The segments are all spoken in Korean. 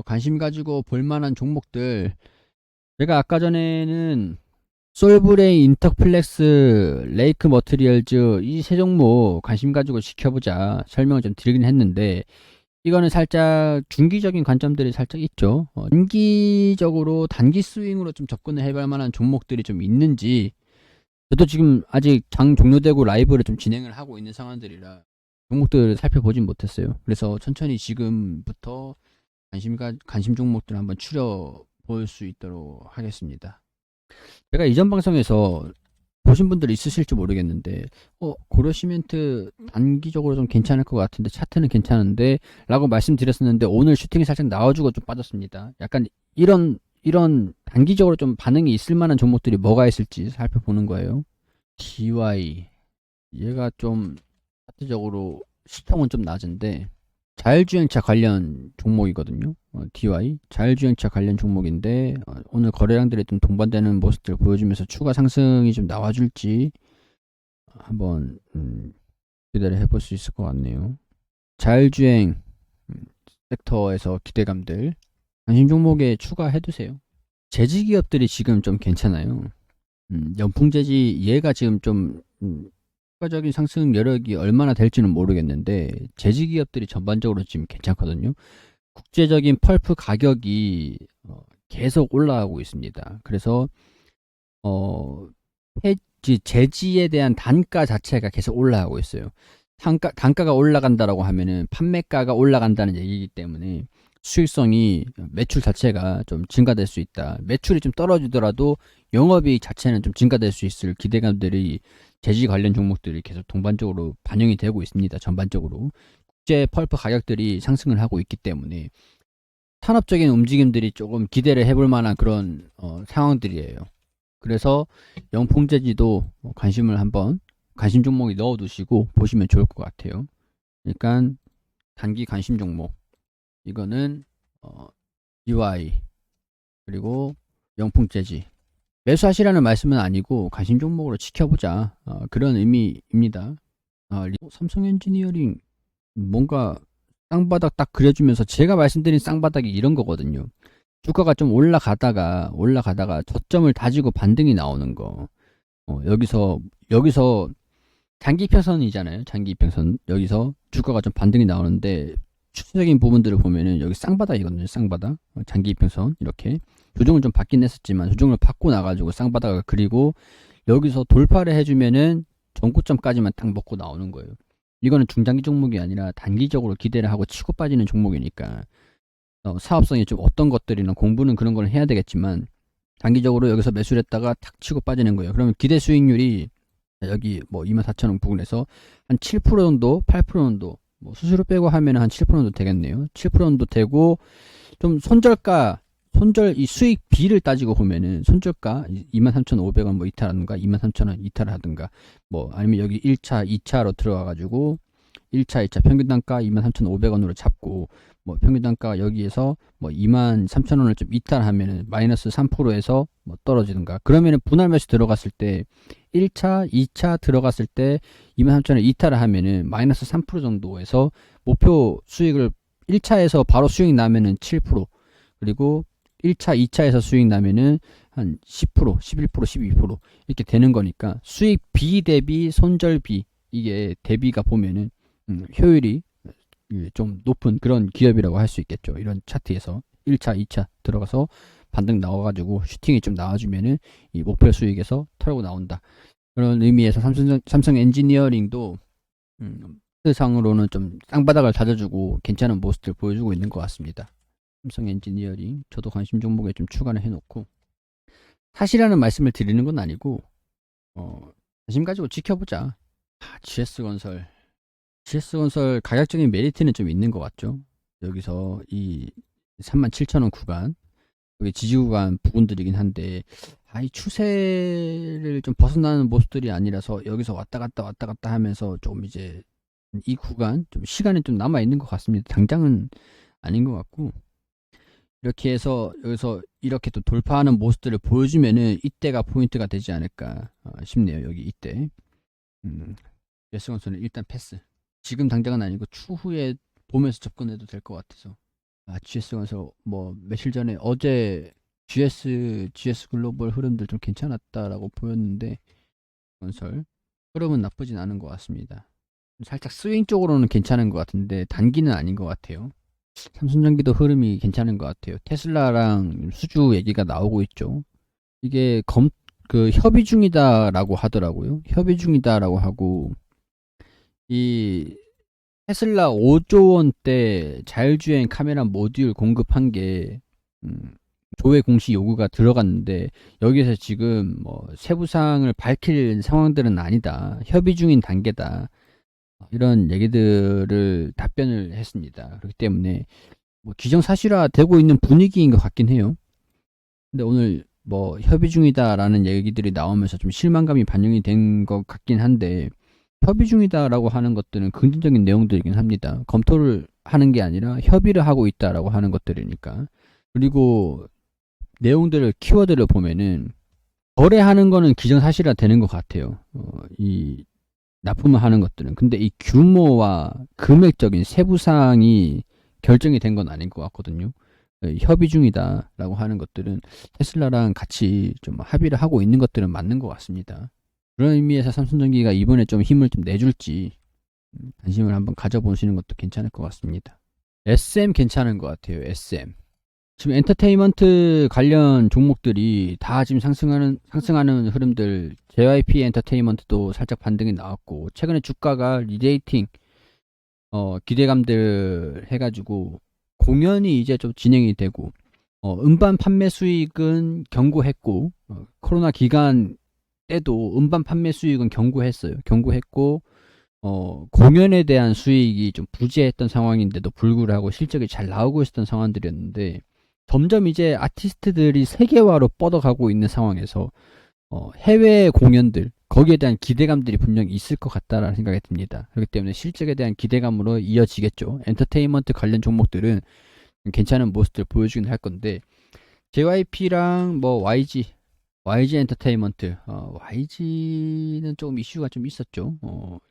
관심 가지고 볼 만한 종목들. 제가 아까 전에는 솔브레인, 인터플렉스, 레이크 머트리얼즈 이 세 종목 관심 가지고 지켜보자 설명을 좀 드리긴 했는데, 이거는 살짝 중기적인 관점들이 살짝 있죠. 단기적으로 단기 스윙으로 좀 접근을 해볼 만한 종목들이 좀 있는지, 저도 지금 아직 장 종료되고 라이브를 좀 진행을 하고 있는 상황들이라 종목들을 살펴보진 못했어요. 그래서 천천히 지금부터 관심 종목들 한번 추려 볼 수 있도록 하겠습니다. 제가 이전 방송에서 보신 분들 있으실지 모르겠는데, 고려시멘트 단기적으로 좀 괜찮을 것 같은데, 차트는 괜찮은데 라고 말씀드렸었는데, 오늘 슈팅이 살짝 나와주고 좀 빠졌습니다. 약간 이런 단기적으로 좀 반응이 있을 만한 종목들이 뭐가 있을지 살펴보는 거예요. DY, 얘가 좀 차트적으로 시총은 좀 낮은데 자율주행차 관련 종목이거든요. DY 자율주행차 관련 종목인데, 오늘 거래량들이 좀 동반되는 모습들 보여주면서 추가 상승이 좀 나와줄지 한번 기대를 해볼 수 있을 것 같네요. 자율주행 섹터에서 기대감들 관심 종목에 추가해두세요. 제지기업들이 지금 좀 괜찮아요. 연풍제지 얘가 지금 좀 추가적인 상승 여력이 얼마나 될지는 모르겠는데, 제지기업들이 전반적으로 지금 괜찮거든요. 국제적인 펄프 가격이 계속 올라가고 있습니다. 그래서 어, 제지에 대한 단가 자체가 계속 올라가고 있어요. 단가가 올라간다라고 하면은 판매가가 올라간다는 얘기이기 때문에 수익성이, 매출 자체가 좀 증가될 수 있다. 매출이 좀 떨어지더라도 영업이익 자체는 좀 증가될 수 있을 기대감들이 제지 관련 종목들이 계속 동반적으로 반영이 되고 있습니다. 전반적으로 국제 펄프 가격들이 상승을 하고 있기 때문에 산업적인 움직임들이 조금 기대를 해볼 만한 그런 상황들이에요. 그래서 영풍재지도 관심 종목에 넣어두시고 보시면 좋을 것 같아요. 그러니까 단기 관심 종목, 이거는 UI, 그리고 영풍재지 매수하시라는 말씀은 아니고 관심 종목으로 지켜보자, 그런 의미입니다. 삼성 엔지니어링 뭔가 쌍바닥 딱 그려주면서, 제가 말씀드린 쌍바닥이 이런 거거든요. 주가가 좀 올라가다가 저점을 다지고 반등이 나오는 거. 여기서 장기 평선이잖아요. 장기 평선. 여기서 주가가 좀 반등이 나오는데, 추세적인 부분들을 보면은 여기 쌍바닥이거든요. 쌍바닥. 장기 평선. 이렇게. 조정을 좀 받긴 했었지만, 조정을 받고 나가지고 쌍바닥을 그리고 여기서 돌파를 해주면은 전고점까지만 딱 먹고 나오는 거예요. 이거는 중장기 종목이 아니라 단기적으로 기대를 하고 치고 빠지는 종목이니까, 사업성이 좀 어떤 것들이나 공부는 그런 걸 해야 되겠지만, 단기적으로 여기서 매수를 했다가 탁 치고 빠지는 거예요. 그러면 기대 수익률이 여기 뭐 24,000원 부근에서 한 7% 정도, 8% 정도, 뭐 수수료 빼고 하면 한 7% 정도 되겠네요. 7% 정도 되고, 좀 이 수익비를 따지고 보면은 손절가 23,500원 뭐 이탈하든가 23,000원 이탈하든가, 뭐 아니면 여기 1차, 2차로 들어가가지고 1차, 2차 평균 단가 23,500원으로 잡고, 뭐 평균 단가 여기에서 뭐 23,000원을 좀 이탈하면은 마이너스 3%에서 뭐 떨어지든가, 그러면은 분할 매수 들어갔을 때 1차, 2차 들어갔을 때 23,000원 이탈을 하면은 마이너스 3% 정도에서 목표 수익을, 1차에서 바로 수익 나면은 7%, 그리고 1차, 2차에서 수익 나면은 한 10%, 11%, 12% 이렇게 되는 거니까, 수익 비 대비 손절비, 이게 대비가 보면은 효율이 좀 높은 그런 기업이라고 할 수 있겠죠. 이런 차트에서 1차, 2차 들어가서 반등 나와가지고 슈팅이 좀 나와주면은 이 목표 수익에서 털고 나온다. 그런 의미에서 삼성 엔지니어링도 상으로는 좀 쌍바닥을 다져주고 괜찮은 모습들 보여주고 있는 것 같습니다. 삼성 엔지니어링 저도 관심 종목에 좀 추가를 해놓고, 사실이라는 말씀을 드리는 건 아니고, 관심 가지고 지켜보자. GS건설 가격적인 메리트는 좀 있는 것 같죠. 여기서 이 37,000원 구간, 여기 지지 구간 부분들이긴 한데, 이 추세를 좀 벗어나는 모습들이 아니라서 여기서 왔다 갔다 하면서 좀 이제 이 구간 좀 시간이 좀 남아 있는 것 같습니다. 당장은 아닌 것 같고, 이렇게 해서 여기서 이렇게 또 돌파하는 모습들을 보여주면은 이때가 포인트가 되지 않을까 싶네요. 여기 이때. 예스 건설은 일단 패스. 지금 당장은 아니고 추후에 보면서 접근해도 될 것 같아서 GS 건설 뭐 며칠 전에 어제 GS 글로벌 흐름들 좀 괜찮았다라고 보였는데 건설 흐름은 나쁘진 않은 것 같습니다. 살짝 스윙 쪽으로는 괜찮은 것 같은데 단기는 아닌 것 같아요. 삼성전기도 흐름이 괜찮은 것 같아요. 테슬라랑 수주 얘기가 나오고 있죠. 이게 협의 중이다라고 하더라고요. 협의 중이다라고 하고 이 테슬라 5조 원대 자율주행 카메라 모듈 공급한 게 조회 공시 요구가 들어갔는데 여기서 지금 뭐 세부사항을 밝힐 상황들은 아니다. 협의 중인 단계다. 이런 얘기들을 답변을 했습니다. 그렇기 때문에 뭐 기정사실화 되고 있는 분위기인 것 같긴 해요. 근데 오늘 뭐 협의 중이다라는 얘기들이 나오면서 좀 실망감이 반영이 된 것 같긴 한데 협의 중이다라고 하는 것들은 긍정적인 내용들이긴 합니다. 검토를 하는 게 아니라 협의를 하고 있다라고 하는 것들이니까. 그리고 내용들을 키워드를 보면은 거래하는 거는 기정사실화 되는 것 같아요. 이 납품을 하는 것들은. 근데 이 규모와 금액적인 세부사항이 결정이 된 건 아닌 것 같거든요. 협의 중이다라고 하는 것들은 테슬라랑 같이 좀 합의를 하고 있는 것들은 맞는 것 같습니다. 그런 의미에서 삼성전기가 이번에 좀 힘을 좀 내줄지 관심을 한번 가져보시는 것도 괜찮을 것 같습니다. SM 괜찮은 것 같아요. SM. 지금 엔터테인먼트 관련 종목들이 다 지금 상승하는 흐름들, JYP 엔터테인먼트도 살짝 반등이 나왔고, 최근에 주가가 리레이팅, 기대감들 해가지고, 공연이 이제 좀 진행이 되고, 음반 판매 수익은 경고했고, 코로나 기간 때도 음반 판매 수익은 경고했어요. 경고했고, 공연에 대한 수익이 좀 부재했던 상황인데도 불구하고 실적이 잘 나오고 있었던 상황들이었는데, 점점 이제 아티스트들이 세계화로 뻗어가고 있는 상황에서 해외 공연들 거기에 대한 기대감들이 분명히 있을 것 같다라는 생각이 듭니다. 그렇기 때문에 실적에 대한 기대감으로 이어지겠죠. 엔터테인먼트 관련 종목들은 괜찮은 모습들 보여주긴 할 건데 JYP랑 뭐 YG 엔터테인먼트 YG는 조금 이슈가 좀 있었죠.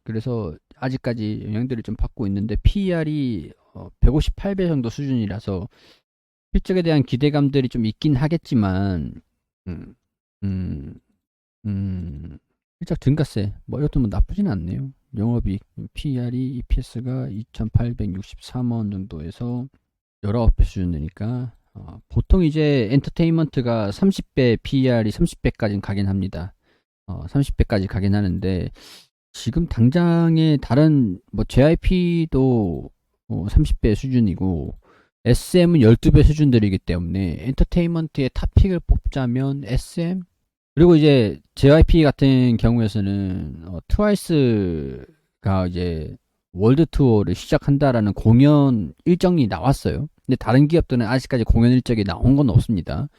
그래서 아직까지 영향들을 좀 받고 있는데 PER이 158배 정도 수준이라서 실적에 대한 기대감들이 좀 있긴 하겠지만, 음, 음, 실적 증가세, 뭐 이것도 뭐 나쁘진 않네요. 영업이익, PER이 EPS가 2,863원 정도에서 19배 수준이니까, 보통 이제 엔터테인먼트가 30배, PER이 30배까지는 가긴 합니다. 30배까지 가긴 하는데, 지금 당장에 다른, 뭐, JIP도 30배 수준이고, SM은 12배 수준들이기 때문에 엔터테인먼트의 탑픽을 뽑자면 SM 그리고 이제 JYP 같은 경우에서는 트와이스가 이제 월드 투어를 시작한다라는 공연 일정이 나왔어요. 근데 다른 기업들은 아직까지 공연 일정이 나온 건 없습니다.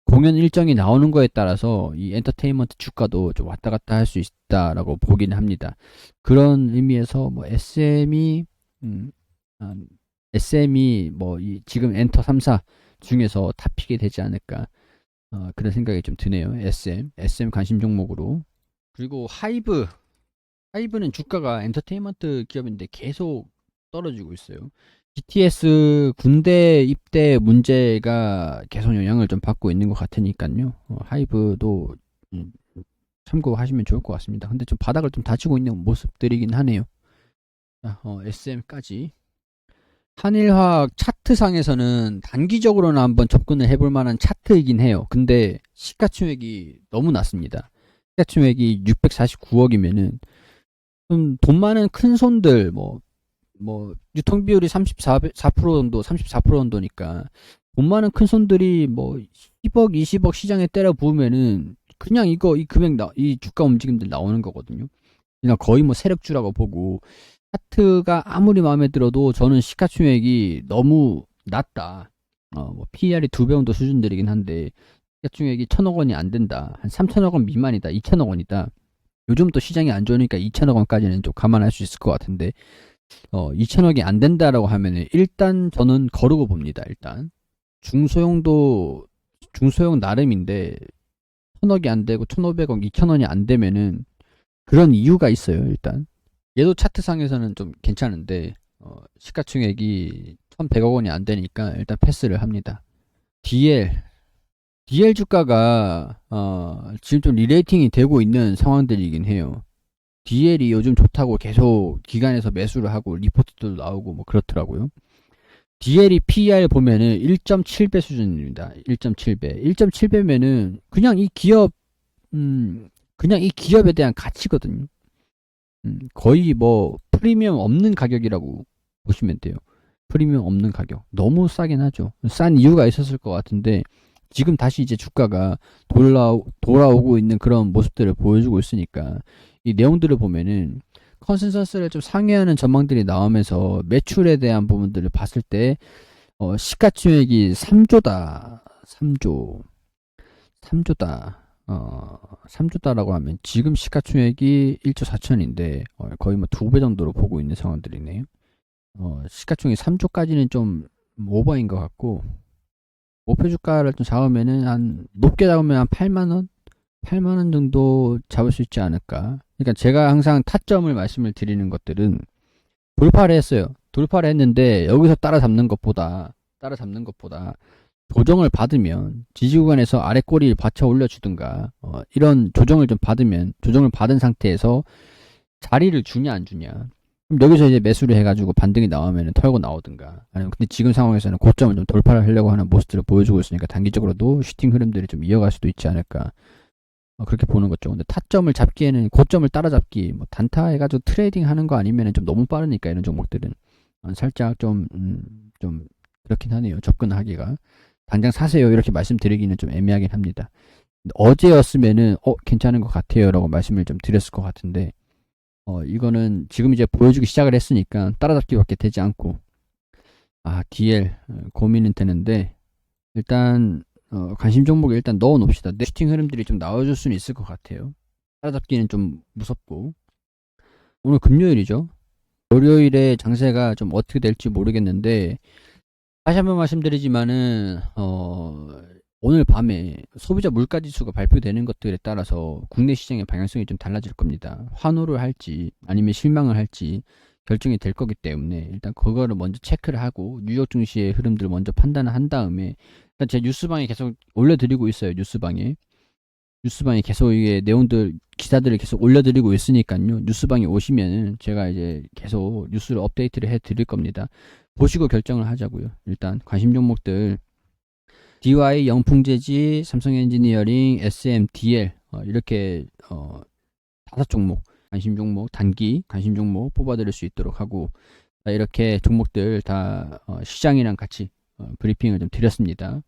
공연 일정이 나오는 거에 따라서 이 엔터테인먼트 주가도 좀 왔다 갔다 할 수 있다라고 보기는 합니다. 그런 의미에서 뭐 SM이 뭐 지금 엔터 3사 중에서 탑픽이 되지 않을까 그런 생각이 좀 드네요. SM 관심 종목으로. 그리고 하이브는 주가가 엔터테인먼트 기업인데 계속 떨어지고 있어요. BTS 군대 입대 문제가 계속 영향을 좀 받고 있는 것 같으니까요. 하이브도 참고하시면 좋을 것 같습니다. 근데 좀 바닥을 좀 다지고 있는 모습들이긴 하네요. 자, SM까지. 한일화학 차트상에서는 단기적으로는 한번 접근을 해볼 만한 차트이긴 해요. 근데 시가총액이 너무 낮습니다. 시가총액이 649억이면은 좀 돈 많은 큰 손들 뭐 유통비율이 34% 정도 34% 정도니까 돈 많은 큰 손들이 뭐 10억 20억 시장에 때려 부으면은 그냥 이 금액 이 주가 움직임들 나오는 거거든요. 그냥 거의 뭐 세력주라고 보고 차트가 아무리 마음에 들어도 저는 시가총액이 너무 낮다. 뭐 PER이 2배 정도 수준들이긴 한데 시가총액이 1,000억 원이 안 된다. 한 3,000억 원 미만이다. 2,000억 원이다. 요즘 또 시장이 안 좋으니까 2,000억 원까지는 좀 감안할 수 있을 것 같은데 2,000억이 안 된다라고 하면은 일단 저는 거르고 봅니다. 일단 중소형 나름인데 1,000억이 안 되고 1,500억, 2,000원이 안 되면은 그런 이유가 있어요. 일단 얘도 차트상에서는 좀 괜찮은데 시가총액이 1100억 원이 안 되니까 일단 패스를 합니다. DL 주가가 지금 좀 리레이팅이 되고 있는 상황들이긴 해요. DL이 요즘 좋다고 계속 기관에서 매수를 하고 리포트도 나오고 뭐 그렇더라고요. DL이 PER 보면은 1.7배 수준입니다. 1.7배. 1.7배면은 그냥 이 기업에 대한 가치거든요. 거의 뭐 프리미엄 없는 가격이라고 보시면 돼요. 프리미엄 없는 가격. 너무 싸긴 하죠. 싼 이유가 있었을 것 같은데 지금 다시 이제 주가가 돌아오고 있는 그런 모습들을 보여주고 있으니까 이 내용들을 보면은 컨센서스를 좀 상회하는 전망들이 나오면서 매출에 대한 부분들을 봤을 때 시가총액이 3조다. 3조다. 3조다라고 하면 지금 시가총액이 1조 4천인데 거의 뭐 2배 정도로 보고 있는 상황들이네요. 시가총액 3조까지는 좀 오버인 것 같고 목표 주가를 좀 잡으면은 높게 잡으면 한 8만원? 8만원 정도 잡을 수 있지 않을까. 그러니까 제가 항상 타점을 말씀을 드리는 것들은 돌파를 했어요. 돌파를 했는데 여기서 따라잡는 것보다 조정을 받으면 지지구간에서 아래 꼬리를 받쳐 올려주든가 이런 조정을 좀 받으면 조정을 받은 상태에서 자리를 주냐 안 주냐 그럼 여기서 이제 매수를 해가지고 반등이 나오면 털고 나오든가 아니면 근데 지금 상황에서는 고점을 좀 돌파를 하려고 하는 모습들을 보여주고 있으니까 단기적으로도 슈팅 흐름들이 좀 이어갈 수도 있지 않을까 그렇게 보는 거죠. 근데 타점을 잡기에는 고점을 따라잡기 뭐 단타 해가지고 트레이딩 하는 거 아니면 좀 너무 빠르니까 이런 종목들은 살짝 좀 그렇긴 하네요. 접근하기가 당장 사세요 이렇게 말씀드리기는 좀 애매하긴 합니다. 어제였으면은 괜찮은 것 같아요 라고 말씀을 좀 드렸을 것 같은데 이거는 지금 이제 보여주기 시작을 했으니까 따라잡기밖에 되지 않고 DL 고민은 되는데 일단 관심 종목에 일단 넣어 놓읍시다. 슈팅 흐름들이 좀 나와줄 수는 있을 것 같아요. 따라잡기는 좀 무섭고 오늘 금요일이죠. 월요일에 장세가 좀 어떻게 될지 모르겠는데 다시 한번 말씀드리지만은 오늘 밤에 소비자 물가지수가 발표되는 것들에 따라서 국내 시장의 방향성이 좀 달라질 겁니다. 환호를 할지 아니면 실망을 할지 결정이 될 거기 때문에 일단 그거를 먼저 체크를 하고 뉴욕 증시의 흐름들을 먼저 판단을 한 다음에 일단 제 뉴스방에 계속 올려드리고 있어요. 뉴스방에 계속 이게 내용들 기사들을 계속 올려드리고 있으니까요. 뉴스방에 오시면은 제가 이제 계속 뉴스를 업데이트를 해드릴 겁니다. 보시고 결정을 하자고요. 일단 관심 종목들 DY, 영풍재지, 삼성엔지니어링, SMDL 이렇게 5종목 관심 종목 단기 관심 종목 뽑아드릴 수 있도록 하고 이렇게 종목들 다 시장이랑 같이 브리핑을 좀 드렸습니다.